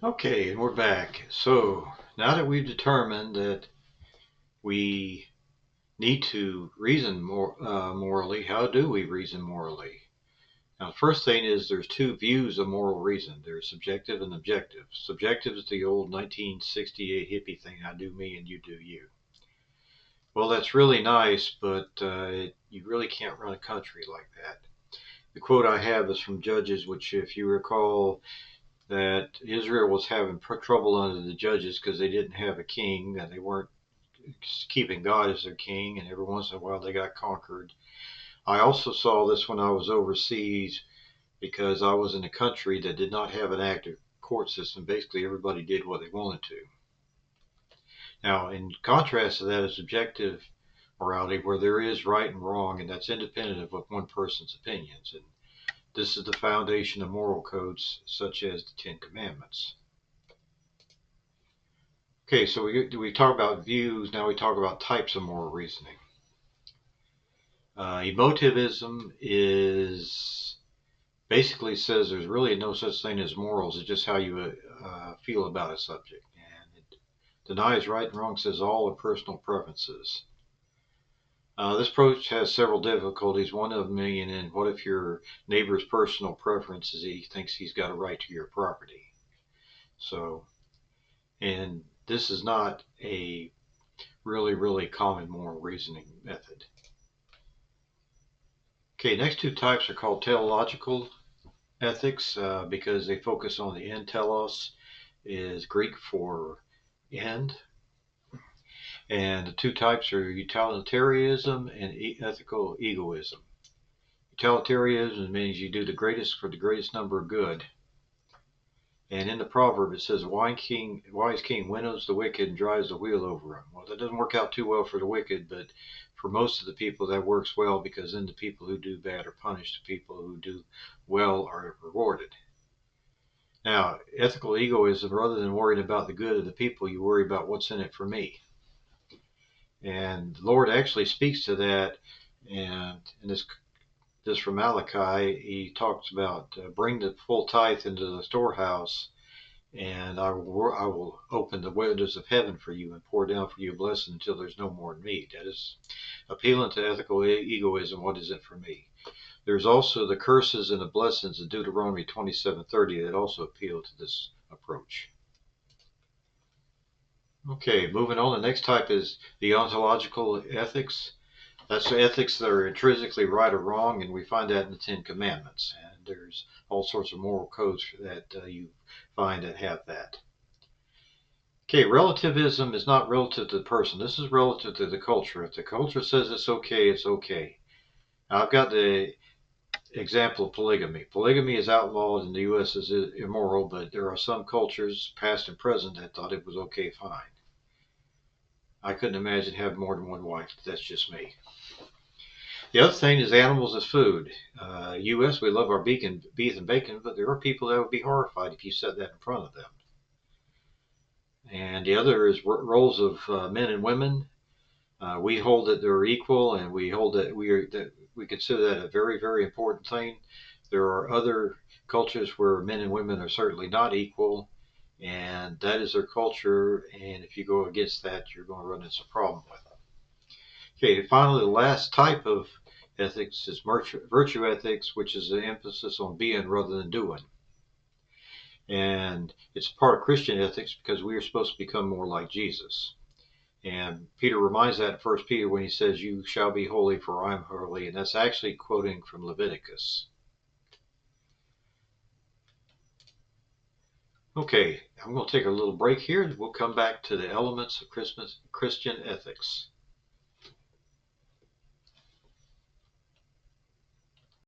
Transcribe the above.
Okay, and we're back. So now that we've determined that we need to reason morally, how do we reason morally? Now, the first thing is there's two views of moral reason. There's subjective and objective. Subjective is the old 1968 hippie thing, I do me and you do you. Well, that's really nice, but you really can't run a country like that. The quote I have is from Judges, which, if you recall, that Israel was having trouble under the judges because they didn't have a king and they weren't keeping God as their king, and every once in a while they got conquered. I also saw this when I was overseas because I was in a country that did not have an active court system. Basically, everybody did what they wanted to. Now, in contrast to that is subjective morality, where there is right and wrong, and that's independent of one person's opinions. And this is the foundation of moral codes such as the Ten Commandments. Okay, so we talk about views, now we talk about types of moral reasoning. Emotivism is basically says there's really no such thing as morals, it's just how you feel about a subject. And it denies right and wrong, says all are personal preferences. This approach has several difficulties, one of them being in what if your neighbor's personal preference is he thinks he's got a right to your property. So, and this is not a really common moral reasoning method. Okay, next two types are called teleological ethics because they focus on the end. Telos is Greek for end. And the two types are utilitarianism and ethical egoism. Utilitarianism means you do the greatest for the greatest number of good. And in the proverb, it says, wise king winnows the wicked and drives the wheel over them. Well, that doesn't work out too well for the wicked, but for most of the people, that works well because then the people who do bad are punished. The people who do well are rewarded. Now, ethical egoism, rather than worrying about the good of the people, you worry about what's in it for me. And the Lord actually speaks to that. And in this from Malachi, he talks about bring the full tithe into the storehouse, and I will open the windows of heaven for you and pour down for you a blessing until there's no more need. That is appealing to ethical egoism. What is it for me? There's also the curses and the blessings in Deuteronomy 27:30 that also appeal to this approach. Okay, moving on. The next type is the ontological ethics. That's the ethics that are intrinsically right or wrong, and we find that in the Ten Commandments. And there's all sorts of moral codes that you find that have that. Okay, relativism is not relative to the person. This is relative to the culture. If the culture says it's okay, it's okay. Now, I've got the example of polygamy. Polygamy is outlawed in the U.S. as immoral, but there are some cultures, past and present, that thought it was okay, fine. I couldn't imagine having more than one wife. That's just me. The other thing is animals as food. U.S., we love our beef and bacon, but there are people that would be horrified if you said that in front of them. And the other is roles of men and women. We hold that they're equal, and we hold that we consider that a very important thing. There are other cultures where men and women are certainly not equal, and that is their culture. And if you go against that, you're going to run into a problem with them. Okay, finally, the last type of ethics is virtue ethics, which is the emphasis on being rather than doing. And it's part of Christian ethics because we are supposed to become more like Jesus. And Peter reminds that in 1 Peter when he says, you shall be holy for I am holy. And that's actually quoting from Leviticus. Okay, I'm going to take a little break here. We'll come back to the elements of Christian ethics.